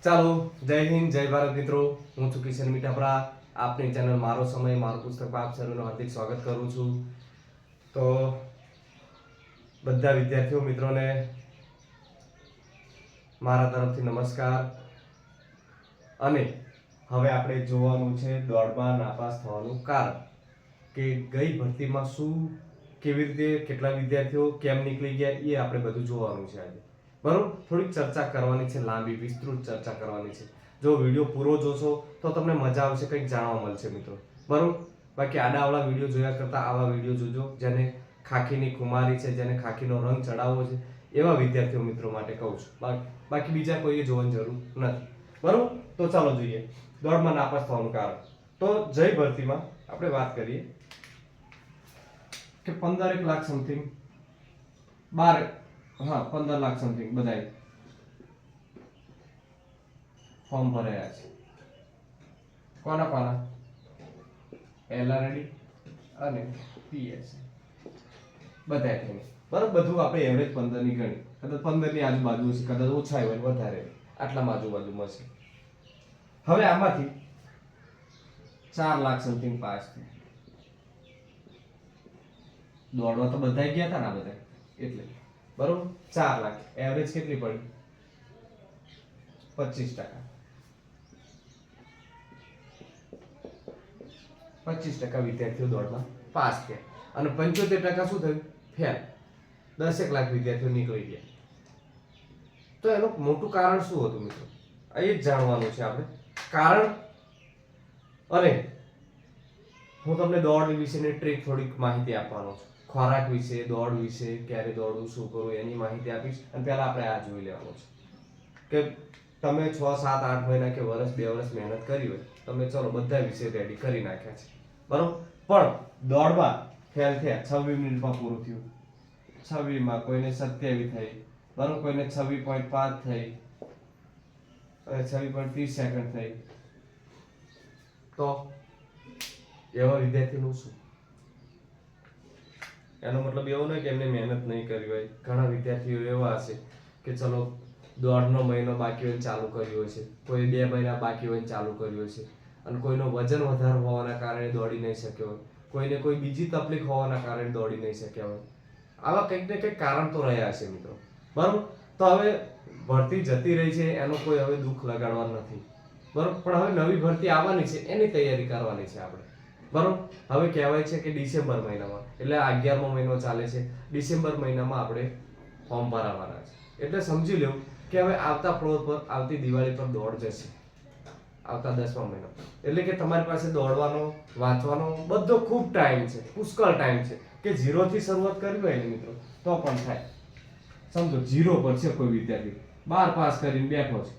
ચાલો, જય હિન્દ, જય ભારત મિત્રો. હું છું કિશન મીઠાપરા. આપની ચેનલ મારો સમય મારું પુસ્તક આપ સર્વનું હાર્દિક સ્વાગત કરું છું. તો બધા વિદ્યાર્થીઓ મિત્રોને મારા તરફથી નમસ્કાર. અને હવે આપણે જોવાનું છે દોડમાં નાપાસ થવાનું કારણ, કે ગઈ ભરતીમાં શું, કેવી રીતે, કેટલા વિદ્યાર્થીઓ કેમ નીકળી ગયા, એ આપણે બધું જોવાનું છે આજે. બરોબર, થોડીક ચર્ચા કરવાની છે, લાંબી વિસ્તૃત ચર્ચા કરવાની છે. જો વિડીયો પૂરો જોશો તો તમને મજા આવશે, કંઈક જાણવા મળશે મિત્રો. બરોબર, બાકી આડાઅવળા વિડીયો જોયા કરતા આવા વિડીયો જોજો, જેને ખાખીની ખુમારી છે, જેને ખાખીનો રંગ ચડાવવો છે, એવા વિદ્યાર્થીઓ મિત્રો માટે કહું છું. બાકી બીજા કોઈએ જોવાની જરૂર નથી. બરોબર, તો ચાલો જોઈએ દોડમાં નાપાસ થવાનું કારણ. તો જય ભરતીમાં આપણે વાત કરીએ કે 15 લાખ સમથિંગ 15 લાખ સમથિંગ બધાય ફોર્મ ભરાયા છે. કોના LRD અને PS બધાય થઈને. બરાબર, બધું આપણે એવરેજ 15 ની ગણી, કદાચ 15 ની આજુબાજુ છે, કદાચ ઓછા હોય વધારે, આટલામાં આજુબાજુમાં છે. હવે આમાંથી 4 લાખ સમથિંગ પાસ થયા. દોડવા તો બધા ગયા હતા ને, આ બધા એટલે બરોબર. 4 લાખ એવરેજ કેટલી પડી? 25%. 25% વિદ્યાર્થીઓ દોડમાં પાસ થયા અને 75% શું થયું? ફેલ. 10 લાખ વિદ્યાર્થીઓ નીકળી ગયા. તો એનું મોટું કારણ શું હતું મિત્રો? એ જ જાણવાનું છે આપણે કારણ. અને હું તમને દોડ વિશેની ટ્રીક થોડીક માહિતી આપવાનો છું. ખોરાક વિશે, દોડ વિશે, ક્યારે દોડવું, શું કરવું, એની માહિતી આપીશ. અને પહેલા આપણે આ જોઈ લેવાનું છે કે તમે 6, 7, 8 મહિના કે વર્ષ, 2 વર્ષ મહેનત કરી હોય, તમે ચલો બધા વિષય રેડી કરી નાખ્યા છે, બરોબર. પણ દોડમાં ફેલ થયા, 26 મિનિટમાં પૂરું થયું. 26 કોઈને 27 થઈ, બરોબર, કોઈને 26.5 થઈ, 26.30 સેકન્ડ થઈ. તો એવા વિદ્યાર્થીનું શું? એનો મતલબ એવો નહીં કે એમને મહેનત નહીં કરી હોય. ઘણા વિદ્યાર્થીઓ એવા હશે કે ચલો દોઢનો મહિનો બાકી હોય ચાલુ કર્યું હશે, કોઈ 2 મહિના બાકી હોય ચાલુ કર્યું હશે, અને કોઈનો વજન વધારે હોવાના કારણે દોડી નહીં શક્યો હોય, કોઈને કોઈ બીજી તકલીફ હોવાના કારણે દોડી નહીં શક્યા હોય. આવા કંઈક ને કંઈક કારણ તો રહ્યા હશે મિત્રો, બરોબર. તો હવે ભરતી જતી રહી છે, એનો કોઈ હવે દુઃખ લગાડવા નથી, બરોબર. પણ હવે નવી ભરતી આવવાની છે, એની તૈયારી કરવાની છે આપણે, બરોબર. હવે કહેવાય છે કે ડિસેમ્બર મહિનામાં, એટલે 11મો મહિનો ચાલે છે, ડિસેમ્બર મહિનામાં આપણે ફોર્મ ભરાવાના છે. એટલે સમજી લો કે હવે આવતા ફ્લોર પર, આવતી દિવાળી પર દોડ જશે, આવતા 10મા મહિના. એટલે કે તમારી પાસે દોડવાનો, વાંચવાનો બધો ખૂબ ટાઈમ છે, પુષ્કળ ટાઈમ છે. કે 0 થી શરૂઆત કરવી હોય ને મિત્રો તો પણ થાય. સમજો 0 પર છે કોઈ વિદ્યાર્થી, 12 પાસ કરીને બેઠો છે,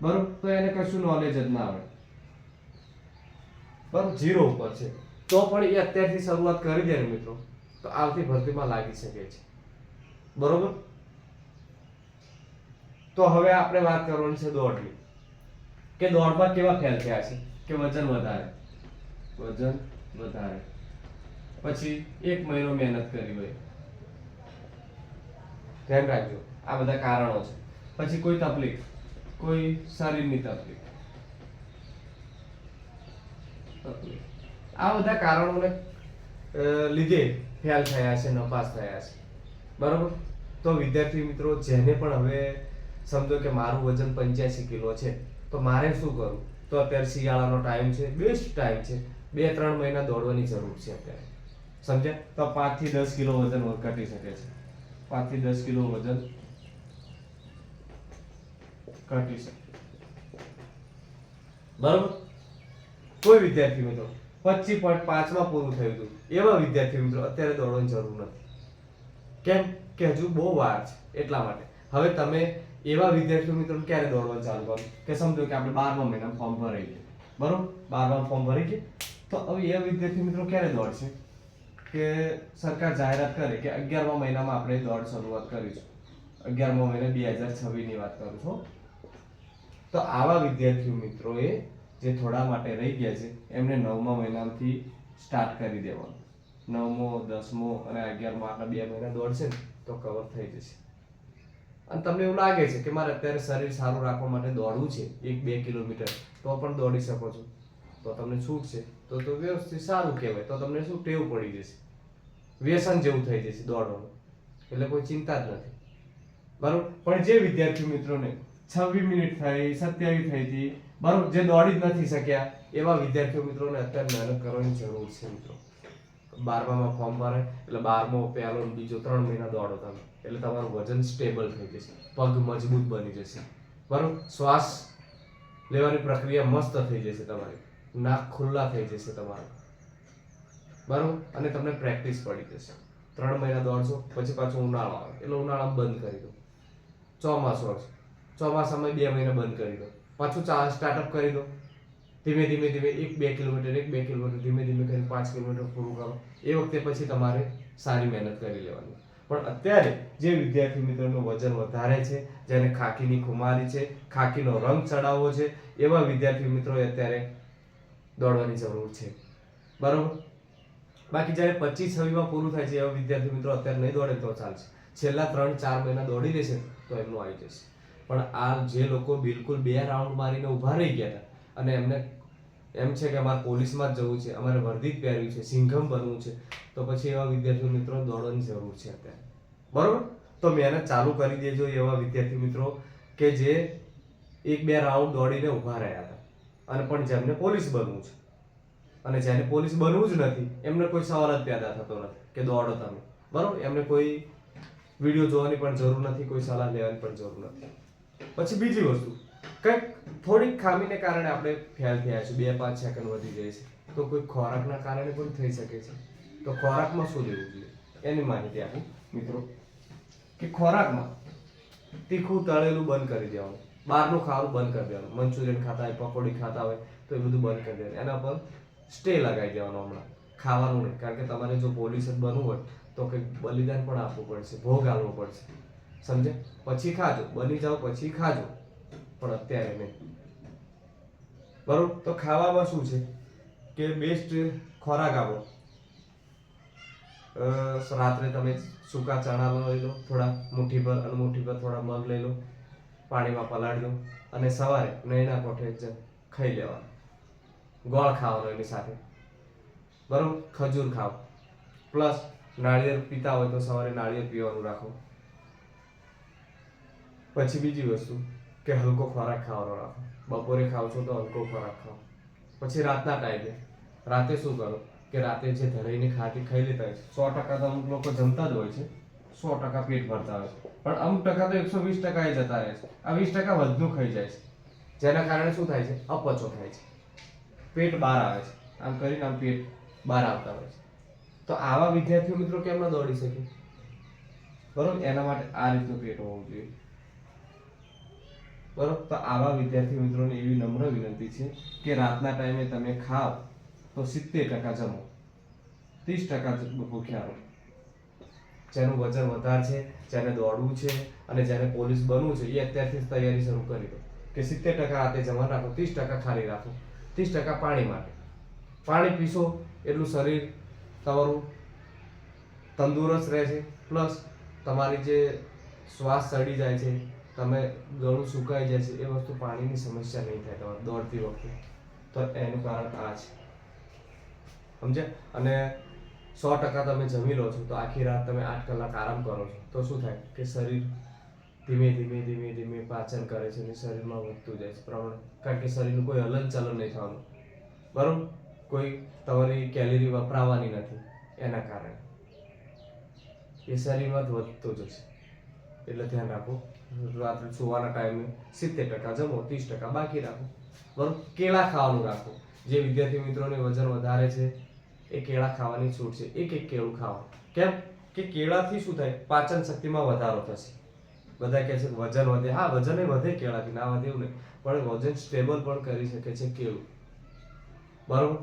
બરોબર, તો એને કશું નોલેજ જ ના આવે, બરોબર. 0 ઉપર છે તો પણ એ અત્યારથી શરૂઆત કરી દે ને મિત્રો, તો આવતી ભરતીમાં લાગી શકે છે, બરોબર. તો હવે આપણે વાત કરવાની છે દોડની, કે દોડમાં કેવા ફેલ થયા છે? કે વજન વધારે, પછી 1 મહિનો મહેનત કરી હોય, ધ્યાન રાખજો, આ બધા કારણો છે. પછી કોઈ તકલીફ, કોઈ શરીરની તકલીફ, આ બધા કારણોને લીધે ફેલ થયા છે, નપાસ થયા છે, બરોબર. તો વિદ્યાર્થી મિત્રો, જેને પણ હવે સમજો કે મારું વજન 85 કિલો છે, તો મારે શું કરવું? તો અત્યારે શિયાળાનો ટાઈમ છે, બેસ્ટ ટાઈમ છે, 2-3 મહિના દોડવાની જરૂર છે અત્યારે, સમજ્યા? તો 5 થી 10 કિલો વજન ઘટી શકે છે, 5 થી 10 કિલો વજન ઘટી શકે, બરોબર. કોઈ વિદ્યાર્થી મિત્રો 25.5માં પૂરું થયું હતું, એવા વિદ્યાર્થી મિત્રો અત્યારે દોડવાની જરૂર નથી. કેમ? કે હજુ બહુ વાર છે, એટલા માટે. હવે તમે એવા વિદ્યાર્થીઓ મિત્રો ક્યારે દોડવાનું ચાલુ કરો? કે સમજો કે આપણે 12મા મહિનામાં ફોર્મ ભરાઈ ગયા, બરોબર, 12મા ફોર્મ ભરી ગયા, તો હવે એ વિદ્યાર્થી મિત્રો ક્યારે દોડશે? કે સરકાર જાહેરાત કરે કે 11મા મહિનામાં આપણે દોડ શરૂઆત કરીશું. 11મો મહિનો 2026ની વાત કરું છું. તો આવા વિદ્યાર્થીઓ મિત્રોએ જે થોડા માટે રહી ગયા છે, એમને 9મા મહિનાથી સ્ટાર્ટ કરી દેવાનું. 9મો, 10મો અને 11મો આટલા 2 મહિના દોડશે ને તો કવર થઈ જશે. અને તમને એવું લાગે છે કે મારે અત્યારે શરીર સારું રાખવા માટે દોડવું છે 1-2 કિલોમીટર, તો પણ દોડી શકો છો, તો તમને છૂટ છે, તો વ્યવસ્થિત સારું કહેવાય. તો તમને શું ટેવ પડી જશે, વ્યસન જેવું થઈ જશે દોડવાનું, એટલે કોઈ ચિંતા જ નથી. બરોબર. પણ જે વિદ્યાર્થી મિત્રોને 26 મિનિટ થઈ, 27 થઈ હતી, બરોબર, જે દોડી જ નથી શક્યા, એવા વિદ્યાર્થીઓ મિત્રોને અત્યારે મહેનત કરવાની જરૂર છે મિત્રો. 12માં ફોર્મ ભરે એટલે 12મો પહેલો બીજો 3 મહિના દોડો તમે, એટલે તમારું વજન સ્ટેબલ થઈ જશે, પગ મજબૂત બની જશે, બરોબર, શ્વાસ લેવાની પ્રક્રિયા મસ્ત થઈ જશે તમારી, નાક ખુલ્લા થઈ જશે તમારા, બરોબર, અને તમને પ્રેક્ટિસ પડી જશે. 3 મહિના દોડશો, પછી પાછું ઉનાળો આવે એટલે ઉનાળામાં બંધ કરી દો. ચોમાસું આવશે, ચોમાસામાં 2 મહિના બંધ કરી દો, પાછું સ્ટાર્ટઅપ કરી દો. ધીમે ધીમે 1-2 કિલોમીટર ધીમે ધીમે કરીને 5 કિલોમીટર પૂરું કરો. એ વખતે પછી તમારે સારી મહેનત કરી લેવાની. પણ અત્યારે જે વિદ્યાર્થી મિત્રોનું વજન વધારે છે, જેને ખાકીની ખુમારી છે, ખાકીનો રંગ ચડાવવો છે, એવા વિદ્યાર્થી મિત્રોએ અત્યારે દોડવાની જરૂર છે, બરોબર. બાકી જ્યારે 25-26માં પૂરું થાય છે એવા વિદ્યાર્થી મિત્રો અત્યારે નહીં દોડે તો ચાલશે, છેલ્લા 3-4 મહિના દોડી લેશે તો એમનું આવી જશે. પણ આ જે લોકો બિલકુલ 2 રાઉન્ડ મારીને ઊભા રહી ગયા હતા અને એમને એમ છે કે અમારે પોલીસમાં જ જવું છે, અમારે વર્દી જ પહેરવી છે, સિંઘમ બનવું છે, તો પછી એવા વિદ્યાર્થી મિત્રો દોડવાની જરૂર છે અત્યારે, બરોબર. તો મહેનત ચાલુ કરી દેજો એવા વિદ્યાર્થી મિત્રો કે જે 1-2 રાઉન્ડ દોડીને ઊભા રહ્યા હતા અને પણ જેમને પોલીસ બનવું છે, અને જેને પોલીસ બનવું જ નથી એમને કોઈ સવાલ જ પેદા થતો નથી કે દોડો તમે, બરોબર. એમને કોઈ વિડીયો જોવાની પણ જરૂર નથી, કોઈ સલાહ લેવાની પણ જરૂર નથી. પછી બીજી વસ્તુ, કંઈક થોડીક ખામીને કારણે આપણે ફેલ થયા છે, 2-5 સેકન્ડ વધી જાય છે, તો કોઈ ખોરાકના કારણે પણ થઈ શકે છે. તો ખોરાકમાં શું લેવું જોઈએ એની માહિતી આપું મિત્રો, કે ખોરાકમાં તીખું તળેલું બંધ કરી દેવાનું, બહારનું ખાવાનું બંધ કરી દેવાનું. મંચુરિયન ખાતા હોય, પકોડી ખાતા હોય તો એ બધું બંધ કરી દેવાનું, એના પર સ્ટે લગાવી દેવાનો. હમણાં ખાવાનું નહીં, કારણ કે તમારે જો પોલીસ જ બનવું હોય તો કંઈક બલિદાન પણ આપવું પડશે, ભોગ આપવો પડશે, સમજે. પછી ખાજો, બની જાઓ પછી ખાજો, પણ અત્યારે નહીં, બરોબર. તો ખાવામાં શું છે કે બેસ્ટ ખોરાક આપો. રાત્રે તમે સૂકા ચણા લઈ લો, થોડા મુઠ્ઠી પર, અને મુઠ્ઠી પર થોડા મગ લઈ લો, પાણીમાં પલાળી દો, અને સવારે નૈના કોઠે ખાઈ લેવાનું. ગોળ ખાવાનો એની સાથે, બરોબર. ખજૂર ખાઓ, પ્લસ નાળિયેર પીતા હોય તો સવારે નાળિયેર પીવાનું રાખો. પછી બીજી વસ્તુ કે હલકો ખોરાક ખાવાનો રાખો. બપોરે ખાઓ છો તો હલકો ખોરાક ખાઓ. પછી રાતના ટાઈમે રાતે શું કરો કે રાતે જે ધરાઈને ખાતી ખાઈ લેતા હોય છે, 100% તો અમુક લોકો જમતા જ હોય છે, 100% પેટ ભરતા હોય છે, પણ અમુક ટકા તો 120% એ જતા રહે છે. આ 20% વધનું ખાઈ જાય છે, જેના કારણે શું થાય છે, અપચો થાય છે, પેટ બહાર આવે છે, આમ કરીને આમ પેટ બહાર આવતા હોય છે. તો આવા વિદ્યાર્થીઓ મિત્રો કેમ ન દોડી શકે, બરોબર. એના માટે આ રીતનું પેટ હોવું જોઈએ, બરોબર. તો આવા વિદ્યાર્થી મિત્રોને એવી નમ્ર વિનંતી છે કે રાતના ટાઈમે તમે ખાઓ તો 70% જમો, 30% ભૂખ્યા રહો. જેનું વજન વધારે છે, જેને દોડવું છે અને જેને પોલીસ બનવું છે, એ અત્યારથી તૈયારી શરૂ કરી દો કે 70% રાતે જમવા રાખો, 30% ખાલી રાખો, 30% પાણી માટે. પાણી પીશો એટલું શરીર તમારું તંદુરસ્ત રહે છે, પ્લસ તમારી જે શ્વાસ ચડી જાય છે, તમે ગળું સુકાઈ જાય છે, એ વસ્તુ પાણીની સમસ્યા નહીં થાય તમારે દોડતી વખતે. તો એનું કારણ આ છે, સમજ્યા. અને 100% તમે જમી લો છો તો આખી રાત તમે 8 કલાક આરામ કરો છો તો શું થાય કે શરીર ધીમે ધીમે ધીમે ધીમે પાચન કરે છે અને શરીરમાં વધતું જાય છે પ્રમાણ, કારણ કે શરીરનું કોઈ હલનચલન નહીં થવાનું, બરોબર. કોઈ તમારી કેલરી વપરાવાની નથી, એના કારણે એ શરીરમાં જ વધતું જશે. એટલે ધ્યાન રાખો, રાત્રે સુવાના ટાઈમે 70% જમો, 30% બાકી રાખો, બરોબર. કેળા ખાવાનું રાખો. જે વિદ્યાર્થી મિત્રોને વજન વધારે છે એ કેળા ખાવાની છૂટ છે, એક કેળું ખાવા. કેમ કે કેળાથી શું થાય, પાચન શક્તિમાં વધારો થશે. બધા કહે છે વજન વધે, હા વજન વધે કેળાથી, ના વધે એવું નહીં, પણ વજન સ્ટેબલ પણ કરી શકે છે કેળું, બરોબર.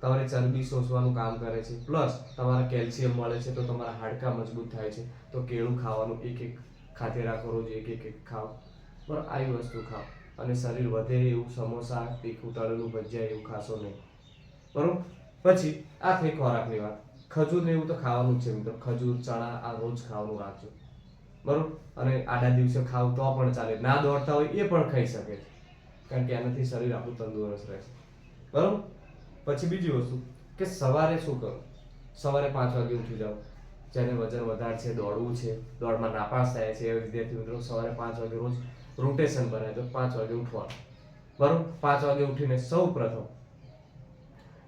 તમારી ચરબી શોષવાનું કામ કરે છે, પ્લસ તમારે કેલ્શિયમ મળે છે, તો તમારા હાડકાં મજબૂત થાય છે. તો કેળું ખાવાનું એક ખાતે રાખો, રોજ એક ખાઓ, બરાબર. આવી વસ્તુ ખાઓ અને શરીર વધે એવું સમોસા, તીખું તળેલું, ભજીયા એવું ખાશો નહીં, બરોબર. પછી આ થઈ ખોરાકની વાત. ખજૂર ને એવું તો ખાવાનું જ છે મિત્રો, ખજૂર, ચણા આ રોજ ખાવાનું રાખજો, બરોબર. અને આડા દિવસે ખાવ તો પણ ચાલે, ના દોડતા હોય એ પણ ખાઈ શકે છે, કારણ કે એનાથી શરીર આપણું તંદુરસ્ત રહે છે. બરોબર. પછી બીજી વસ્તુ કે સવારે શું કરો, સવારે 5 વાગે ઉઠી જાઓ. જેને વજન વધારે છે, દોડવું છે, દોડમાં નાપાસ થાય છે, એ વિદ્યાર્થી મિત્રો સવારે 5 વાગે રોજ રોટેશન બનાવે તો 5 વાગે ઉઠવાનું. બરોબર. 5 વાગે ઉઠીને સૌ પ્રથમ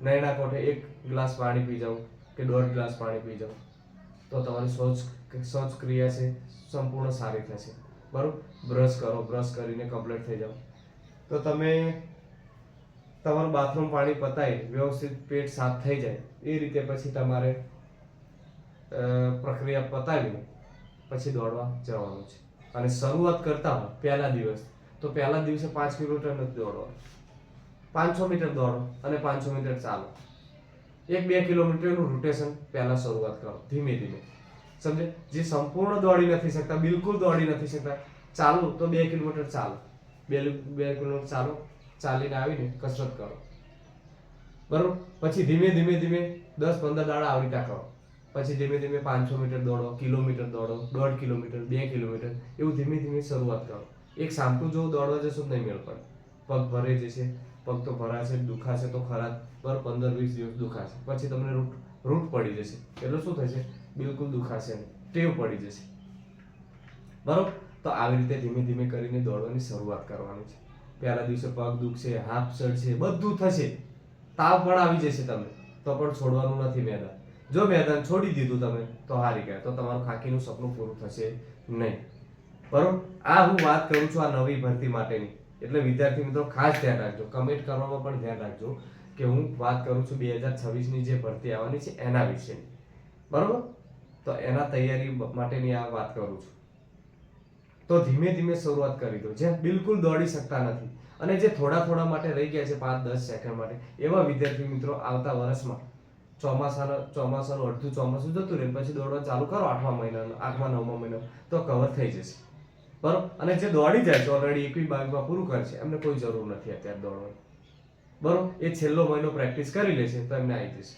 નયના કોઠે 1 ગ્લાસ પાણી પી જાઓ કે 1.5 ગ્લાસ પાણી પી જાઓ, તો તમારી શૌચ ક્રિયા છે સંપૂર્ણ સારી થશે. બરોબર. બ્રશ કરો, બ્રશ કરીને કમ્પ્લીટ થઈ જાઓ. તો તમે તમારું બાથરૂમ પાણી પતાવી વ્યવસ્થિત પેટ સાફ થઈ જાય એ રીતે પછી તમારે પ્રક્રિયા પતાવીને પછી દોડવા જવાનું છે. અને શરૂઆત કરતા હોય પહેલા દિવસ, તો પહેલા દિવસે 5 કિલોમીટર નથી દોડવાનું, 500 મીટર દોડો અને 500 મીટર ચાલો. 1-2 કિલોમીટરનું રોટેશન પહેલા શરૂઆત કરો ધીમે ધીમે, સમજે. જે સંપૂર્ણ દોડી નથી શકતા, બિલકુલ દોડી નથી શકતા, ચાલો તો 2 કિલોમીટર ચાલો, 2 કિલોમીટર ચાલો, ચાલીને આવીને કસરત કરો. બરોબર. પછી ધીમે ધીમે 10-15 દાડા આવી રીતે કરો. પછી ધીમે ધીમે 500 મીટર દોડો, કિલોમીટર દોડો, 1.5 કિલોમીટર, 2 કિલોમીટર, એવું ધીમે ધીમે શરૂઆત કરો. એક સામટું જો દોડવા જશો નહીં મેળ પડે, પગ ભરાઈ જશે. પગ તો ભરાશે, દુખાશે તો ખરા જ. બરાબર. 15-20 દિવસ દુખાશે, પછી તમને રૂટ પડી જશે. એટલે શું થશે? બિલકુલ દુખાશે નહીં, ટેવ પડી જશે. બરોબર. તો આવી રીતે ધીમે ધીમે કરીને દોડવાની શરૂઆત કરવાની છે. પહેલા દિવસે પગ દુખશે, હાથ ચડશે, બધું થશે, તાવ પણ આવી જશે તમને, તો પણ છોડવાનું નથી મેદાન. જો મેદાન છોડી દીધું તમે તો હારી ગયા, તો તમારું ખાકીનું સપનું પૂરું થશે નહીં. બરોબર. આ હું વાત કરું છું આ નવી ભરતી માટેની, એટલે વિદ્યાર્થી મિત્રો ખાસ ધ્યાન રાખજો, કમેન્ટ કરવામાં પણ ધ્યાન રાખજો કે હું વાત કરું છું 2026ની જે ભરતી આવવાની છે એના વિશેની. બરોબર. તો એના તૈયારી માટેની આ વાત કરું છું. તો ધીમે ધીમે શરૂઆત કરી દો. જે બિલકુલ દોડી શકતા નથી અને જે થોડા માટે રહી ગયા છે 5-10 સેકન્ડ માટે, એવા વિદ્યાર્થી મિત્રો આવતા વર્ષમાં ચોમાસાનું અડધું ચોમાસું જતું રહે પછી દોડવા ચાલુ કરો 8મા મહિનાનું, 8મા 9મા મહિનાનું, તો કવર થઈ જશે. બરોબર. અને જે દોડી જાય છે ઓલરેડી 21-22માં પૂરું કરે છે, એમને કોઈ જરૂર નથી અત્યારે દોડવાની. બરોબર. એ છેલ્લો મહિનો પ્રેક્ટિસ કરી લેશે તો એમને આવી જશે.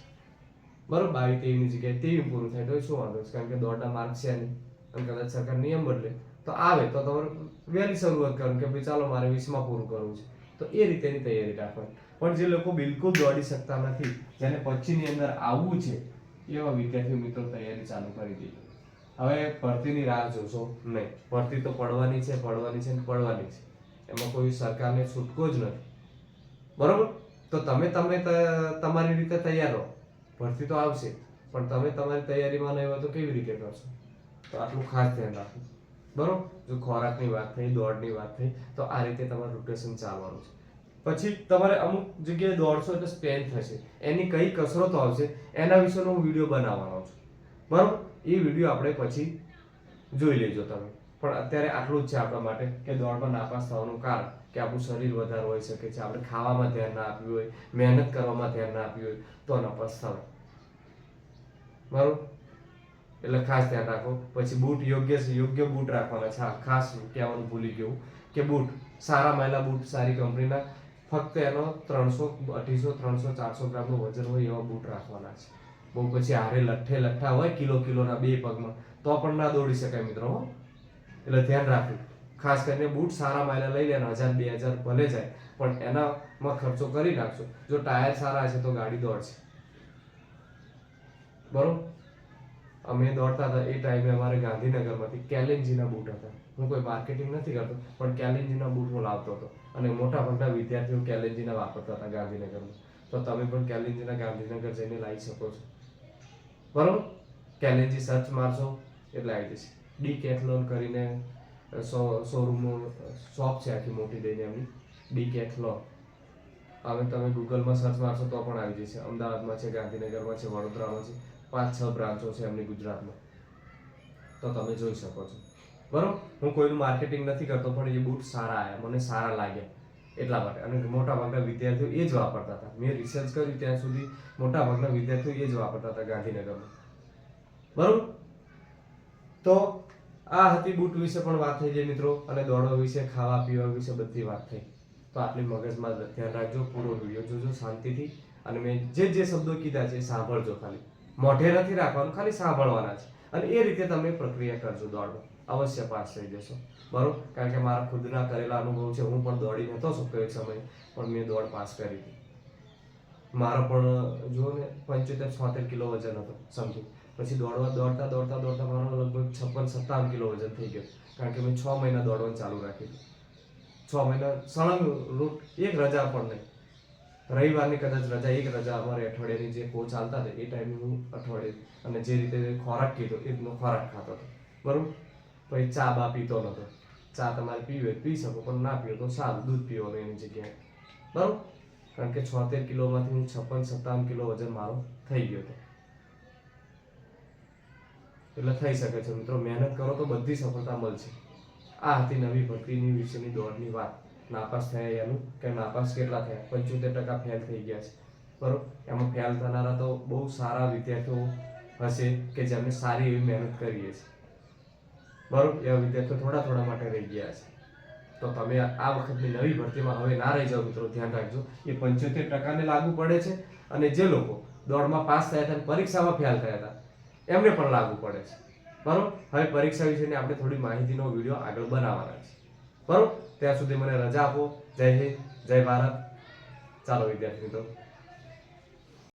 બરોબર. 22-23ની જગ્યાએ 23 પૂરું થાય તો શું વાંધો છે, કારણ કે દોડના માર્ક છે નહીં. અને કદાચ સરકાર નિયમ બદલે તો આવે તો તમારે વહેલી શરૂઆત કરવાની કે ભાઈ ચાલો મારે 20માં પૂરું કરવું છે, તો એ રીતેની તૈયારી રાખવાની. પણ જે લોકો બિલકુલ દોડી શકતા નથી, જેને 25ની અંદર આવવું છે, એવા વિદ્યાર્થી મિત્રો તૈયારી ચાલુ કરી દેજો. હવે ભરતીની રાહ જોશો નહીં. ભરતી તો પડવાની છે ને પડવાની છે, એમાં કોઈ સરકારને છૂટકો જ નથી. બરોબર. તો તમે તમારી રીતે તૈયાર રહો. ભરતી તો આવશે, પણ તમે તમારી તૈયારીમાં નહીં હોય તો કેવી રીતે કરશો? તો આટલું ખાસ ધ્યાન રાખો. બરોબર. જો ખોરાકની વાત થઈ, દોડની વાત થઈ, તો આ રીતે તમારું રોટેશન ચાલવાનું છે. પછી તમારે અમુક જગ્યાએ દોડશો એટલે સ્પેન થશે, એની કઈ કસરતો આવશે એના વિશેનો હું વિડીયો બનાવવાનો છું. બરોબર. એ વિડીયો આપણે પછી જોઈ લેજો તમે. પણ અત્યારે આટલું જ છે આપણા માટે કે દોડમાં નાપાસ થવાનું કારણ કે આપણું શરીર વધારે હોઈ શકે છે, આપણે ખાવામાં ધ્યાન ના આપ્યું હોય, મહેનત કરવામાં ધ્યાન ના આપ્યું હોય, તો નાપાસ થવાય. બરોબર. એટલે ખાસ ધ્યાન રાખો. પછી બૂટ યોગ્ય બૂટ રાખવાના છે. ખાસ કહેવાનું ભૂલી ગયું કે બૂટ સારા મહિલા બૂટ, સારી કંપનીના, ફક્ત એનો 300, 250, 300, 400 ગ્રામનું વજન હોય એવા બૂટ રાખવાના છે. બહુ પછી હારે લઠ્ઠા હોય કિલોના 2 પગમાં, તો પણ ના દોડી શકાય મિત્રો. એટલે ધ્યાન રાખવું. ખાસ કરીને બૂટ સારા માયલા લઈ લેના, 1000-2000 ભલે જાય, પણ એનામાં ખર્ચો કરી નાખશો. જો ટાયર સારા છે તો ગાડી દોડશે. બરોબર. અમે દોડતા હતા એ ટાઈમે અમારે ગાંધીનગરમાંથી કેલેન્જીના બૂટ હતા. હું કોઈ માર્કેટિંગ નથી કરતો, પણ કેલેન્જીના બૂટ હું લાવતો હતો અને મોટા ભાગના વિદ્યાર્થીઓ કેલેન્જીના વાપરતા હતા ગાંધીનગરમાં. તો તમે પણ કેલેન્જીના ગાંધીનગર જઈને લાવી શકો છો. બરોબર. કેલેન્જી સર્ચ મારશો એટલે આવી જશે. ડીકેથલોન કરીને શોરૂમનું શોપ છે આખી મોટી દઈને એમની, ડીકેથલોન. હવે તમે ગૂગલમાં સર્ચ મારશો તો પણ આવી જશે. અમદાવાદમાં છે, ગાંધીનગરમાં છે, વડોદરામાં છે, 5-6 બ્રાન્ચો છે એમની ગુજરાતમાં, તો તમે જોઈ શકો છો. બરોબર. હું કોઈનું માર્કેટિંગ નથી કરતો, પણ એ બૂટ સારા આવ્યા, મને સારા લાગ્યા એટલા માટે. અને મોટા ભાગના વિદ્યાર્થીઓ એ જ વાપરતા હતા. મેં રિસર્ચ કર્યું ત્યાં સુધી મોટા ભાગના વિદ્યાર્થીઓ એ જ વાપરતા હતા ગાંધીનગરમાં. બરોબર. તો આ હતી બૂટ વિશે પણ વાત થઈ જાય મિત્રો, અને દોડવા વિશે, ખાવા પીવા વિશે બધી વાત થઈ. તો આટલી મગજમાં ધ્યાન રાખજો. પૂરો વિડીયો જોજો શાંતિથી, અને મેં જે શબ્દો કીધા છે એ સાંભળજો. ખાલી મોઢે નથી રાખવાનું, ખાલી સાંભળવાના છે, અને એ રીતે તમે પ્રક્રિયા કરજો દોડવા. અવશ્ય પાસ થઈ જશો. બરોબર, કારણ કે મારા ખુદના કરેલા અનુભવ છે. હું પણ દોડી નહોતો શકતો એક સમય, પણ મેં દોડ પાસ કરી હતી. મારો પણ જુઓ ને 75-76 કિલો વજન હતો સમથિંગ. પછી દોડતા મારો લગભગ 56-57 કિલો વજન થઈ ગયો, કારણ કે મેં 6 મહિના દોડવાનું ચાલુ રાખ્યું. 6 મહિના સળંગ રૂટ, એક રજા પણ નહીં. રવિવારની કદાચ રજા, એક રજા અમારે અઠવાડિયાની જે કોચ ચાલતા હતા એ ટાઈમે હું અઠવાડિયે અને જે રીતે ખોરાક કીધો એ રીતનો ખોરાક ખાતો હતો. બરોબર. પછી ચા બા પીતો નહોતો. ચા તમારે પીવી હોય પી શકો, પણ ના પીવો તો સારું, દૂધ પીવાનું એની જગ્યાએ. બરોબર, કારણ કે 76 કિલોમાંથી હું 56-57 કિલો વજન મારો થઈ ગયો હતો. એટલે થઈ શકે છે મિત્રો, મહેનત કરો તો બધી સફળતા મળશે. આ હતી નવી ભરતીની વિશેની દોડની વાત. નાપાસ થયા એનું કે નાપાસ કેટલા થયા, 75% ફેલ થઈ ગયા છે. બરોબર, એમાં ફેલ થનારા તો બહુ સારા વિદ્યાર્થીઓ હશે કે જેમને સારી એવી મહેનત કરી છે. બરોબર, એવા વિદ્યાર્થીઓ થોડા માટે રહી ગયા છે. તો તમે આ વખતની નવી ભરતીમાં હવે ના રહી જાઓ મિત્રો, ધ્યાન રાખજો. એ 75% લાગુ પડે છે, અને જે લોકો દોડમાં પાસ થયા હતા અને પરીક્ષામાં ફેલ થયા હતા એમને પણ લાગુ પડે છે. બરોબર, હવે પરીક્ષા વિશેની આપણે થોડી માહિતીનો વિડીયો આગળ બનાવવાના છે. બરોબર, ત્યાં સુધી મને રજા આપો. જય હિન્દ, જય ભારત. ચાલો વિદ્યાર્થી મિત્રો.